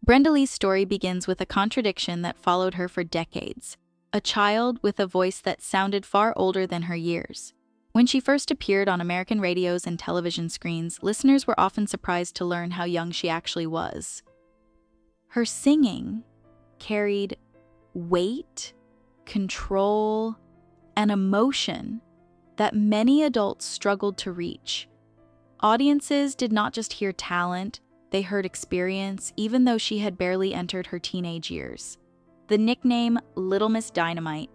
Brenda Lee's story begins with a contradiction that followed her for decades. A child with a voice that sounded far older than her years. When she first appeared on American radios and television screens, listeners were often surprised to learn how young she actually was. Her singing carried weight, control, and emotion that many adults struggled to reach. Audiences did not just hear talent, they heard experience, even though she had barely entered her teenage years. The nickname Little Miss Dynamite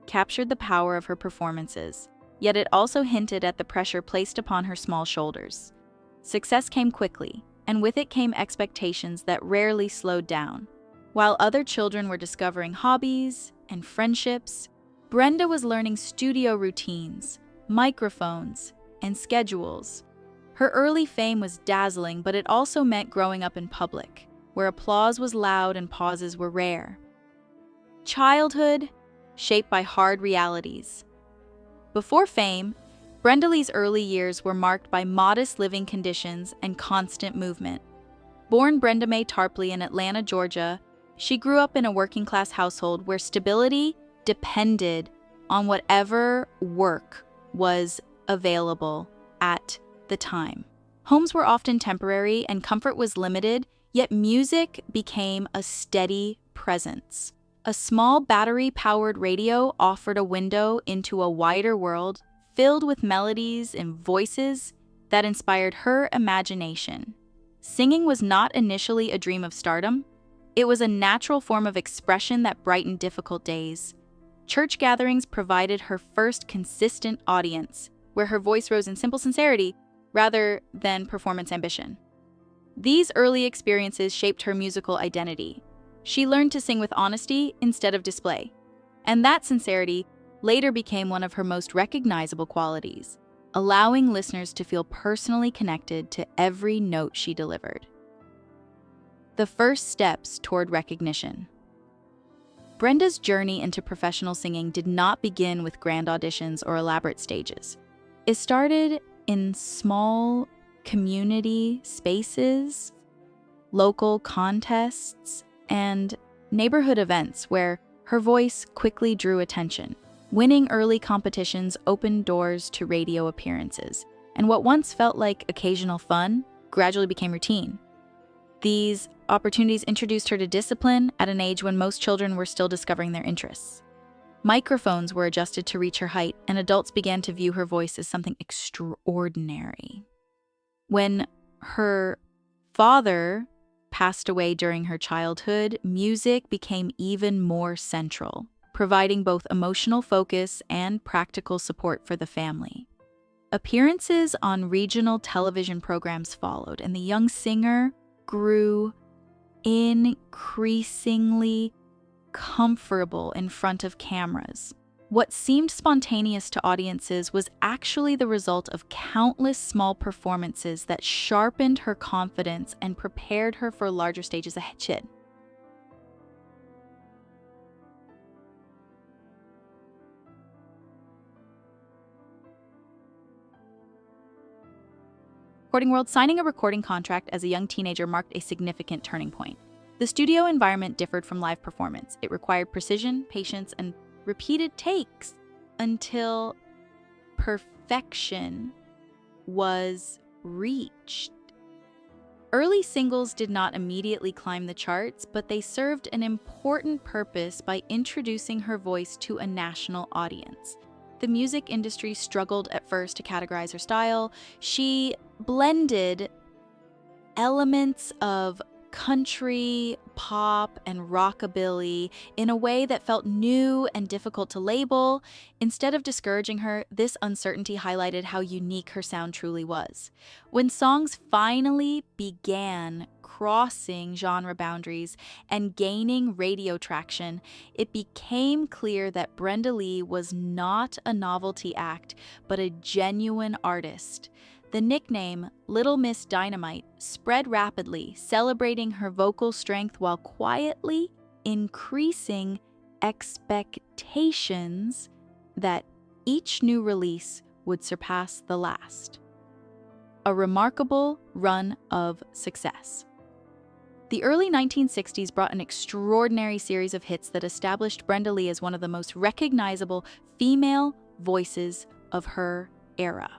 captured the power of her performances, yet it also hinted at the pressure placed upon her small shoulders. Success came quickly, and with it came expectations that rarely slowed down. While other children were discovering hobbies and friendships, Brenda was learning studio routines, microphones, and schedules. Her early fame was dazzling, but it also meant growing up in public, where applause was loud and pauses were rare. Childhood, shaped by hard realities. Before fame, Brenda Lee's early years were marked by modest living conditions and constant movement. Born Brenda Mae Tarpley in Atlanta, Georgia, she grew up in a working-class household where stability depended on whatever work was available at the time. Homes were often temporary and comfort was limited, yet music became a steady presence. A small battery-powered radio offered a window into a wider world filled with melodies and voices that inspired her imagination. Singing was not initially a dream of stardom. It was a natural form of expression that brightened difficult days. Church gatherings provided her first consistent audience, where her voice rose in simple sincerity rather than performance ambition. These early experiences shaped her musical identity. She learned to sing with honesty instead of display, and that sincerity later became one of her most recognizable qualities, allowing listeners to feel personally connected to every note she delivered. The first steps toward recognition. Brenda's journey into professional singing did not begin with grand auditions or elaborate stages. It started in small community spaces, local contests, and neighborhood events where her voice quickly drew attention. Winning early competitions opened doors to radio appearances, and what once felt like occasional fun gradually became routine. These opportunities introduced her to discipline at an age when most children were still discovering their interests. Microphones were adjusted to reach her height, and adults began to view her voice as something extraordinary. When her father passed away during her childhood, music became even more central, providing both emotional focus and practical support for the family. Appearances on regional television programs followed, and the young singer grew increasingly comfortable in front of cameras. What seemed spontaneous to audiences was actually the result of countless small performances that sharpened her confidence and prepared her for larger stages ahead. Recording world, signing a recording contract as a young teenager marked a significant turning point. The studio environment differed from live performance. It required precision, patience, and repeated takes until perfection was reached. Early singles did not immediately climb the charts, but they served an important purpose by introducing her voice to a national audience. The music industry struggled at first to categorize her style. She blended elements of country, pop, and rockabilly in a way that felt new and difficult to label. Instead of discouraging her, this uncertainty highlighted how unique her sound truly was. When songs finally began crossing genre boundaries and gaining radio traction, it became clear that Brenda Lee was not a novelty act, but a genuine artist. The nickname Little Miss Dynamite spread rapidly, celebrating her vocal strength while quietly increasing expectations that each new release would surpass the last. A remarkable run of success. The early 1960s brought an extraordinary series of hits that established Brenda Lee as one of the most recognizable female voices of her era.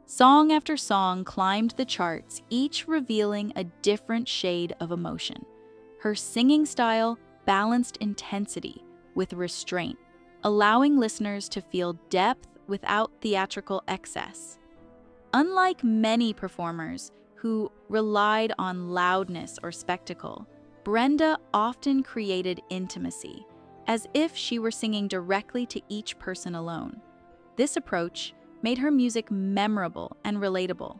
Song after song climbed the charts, each revealing a different shade of emotion. Her singing style balanced intensity with restraint, allowing listeners to feel depth without theatrical excess. Unlike many performers who relied on loudness or spectacle, Brenda often created intimacy, as if she were singing directly to each person alone. This approach made her music memorable and relatable.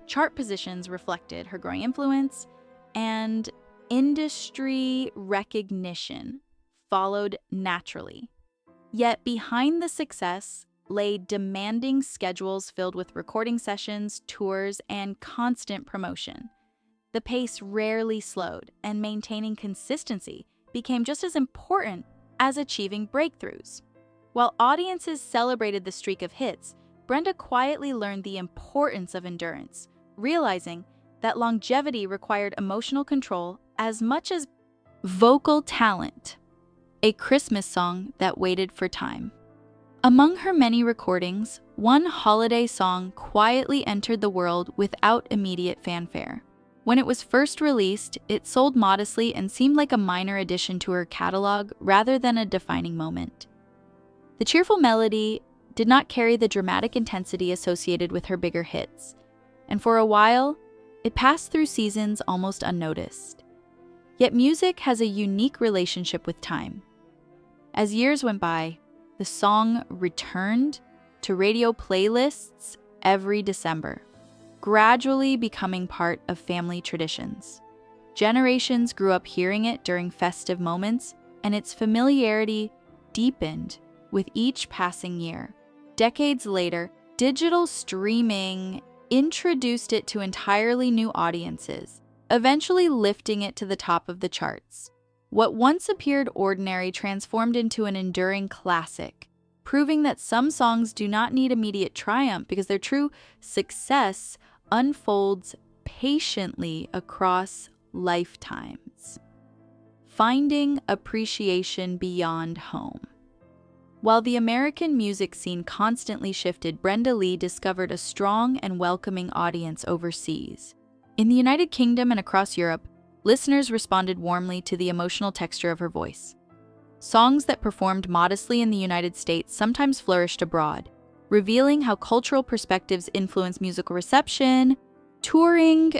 Chart positions reflected her growing influence, and industry recognition followed naturally. Yet behind the success lay demanding schedules filled with recording sessions, tours, and constant promotion. The pace rarely slowed, and maintaining consistency became just as important as achieving breakthroughs. While audiences celebrated the streak of hits, Brenda quietly learned the importance of endurance, realizing that longevity required emotional control as much as vocal talent. A Christmas song that waited for time. Among her many recordings, one holiday song quietly entered the world without immediate fanfare. When it was first released, it sold modestly and seemed like a minor addition to her catalog rather than a defining moment. The cheerful melody did not carry the dramatic intensity associated with her bigger hits, and for a while, it passed through seasons almost unnoticed. Yet music has a unique relationship with time. As years went by, the song returned to radio playlists every December, gradually becoming part of family traditions. Generations grew up hearing it during festive moments, and its familiarity deepened with each passing year. Decades later, digital streaming introduced it to entirely new audiences, eventually lifting it to the top of the charts. What once appeared ordinary transformed into an enduring classic, proving that some songs do not need immediate triumph because their true success unfolds patiently across lifetimes. Finding appreciation beyond home. While the American music scene constantly shifted, Brenda Lee discovered a strong and welcoming audience overseas. In the United Kingdom and across Europe, listeners responded warmly to the emotional texture of her voice. Songs that performed modestly in the United States sometimes flourished abroad, revealing how cultural perspectives influence musical reception. Touring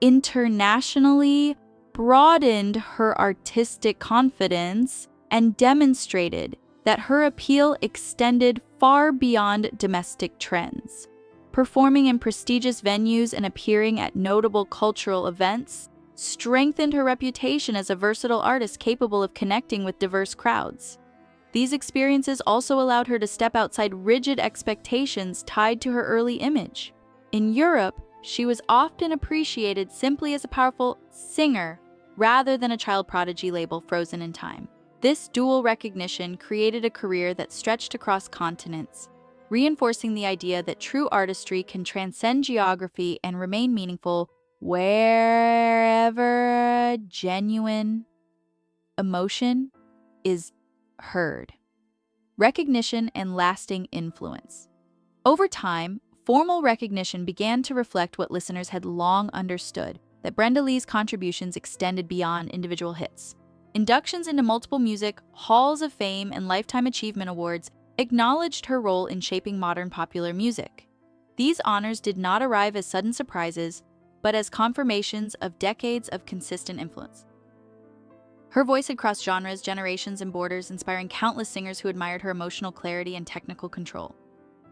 internationally broadened her artistic confidence and demonstrated that her appeal extended far beyond domestic trends. Performing in prestigious venues and appearing at notable cultural events strengthened her reputation as a versatile artist capable of connecting with diverse crowds. These experiences also allowed her to step outside rigid expectations tied to her early image. In Europe, she was often appreciated simply as a powerful singer rather than a child prodigy label frozen in time. This dual recognition created a career that stretched across continents, reinforcing the idea that true artistry can transcend geography and remain meaningful wherever genuine emotion is heard. Recognition and lasting influence. Over time, formal recognition began to reflect what listeners had long understood, that Brenda Lee's contributions extended beyond individual hits. Inductions into multiple music halls of fame and lifetime achievement awards acknowledged her role in shaping modern popular music. These honors did not arrive as sudden surprises, but as confirmations of decades of consistent influence. Her voice had crossed genres, generations, and borders, inspiring countless singers who admired her emotional clarity and technical control.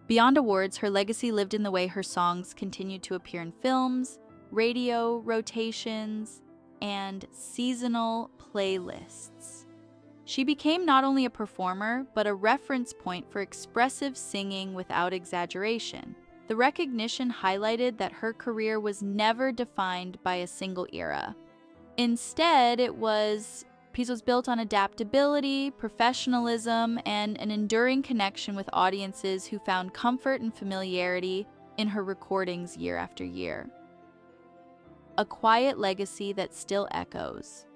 Beyond awards, her legacy lived in the way her songs continued to appear in films, radio rotations, and seasonal playlists. She became not only a performer, but a reference point for expressive singing without exaggeration. The recognition highlighted that her career was never defined by a single era. Instead, it was built on adaptability, professionalism, and an enduring connection with audiences who found comfort and familiarity in her recordings year after year. a quiet legacy that still echoes.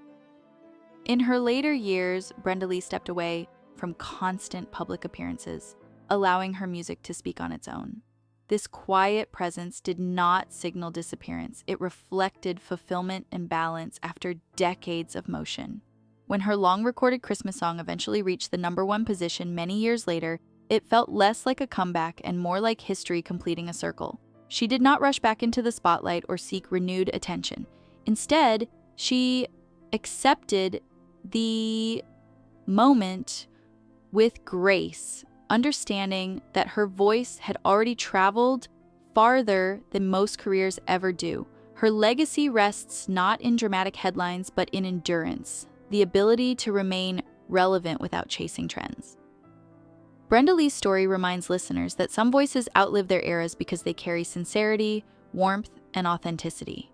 In her later years, Brenda Lee stepped away from constant public appearances, allowing her music to speak on its own. This quiet presence did not signal disappearance. It reflected fulfillment and balance after decades of motion. When her long-recorded Christmas song eventually reached the #1 position many years later, it felt less like a comeback and more like history completing a circle. She did not rush back into the spotlight or seek renewed attention. Instead, she accepted the moment with grace, understanding that her voice had already traveled farther than most careers ever do. Her legacy rests not in dramatic headlines, but in endurance, the ability to remain relevant without chasing trends. Brenda Lee's story reminds listeners that some voices outlive their eras because they carry sincerity, warmth, and authenticity.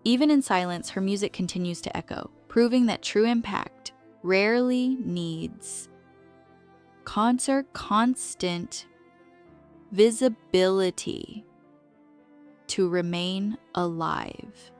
Even in silence, her music continues to echo, proving that true impact rarely needs constant visibility to remain alive.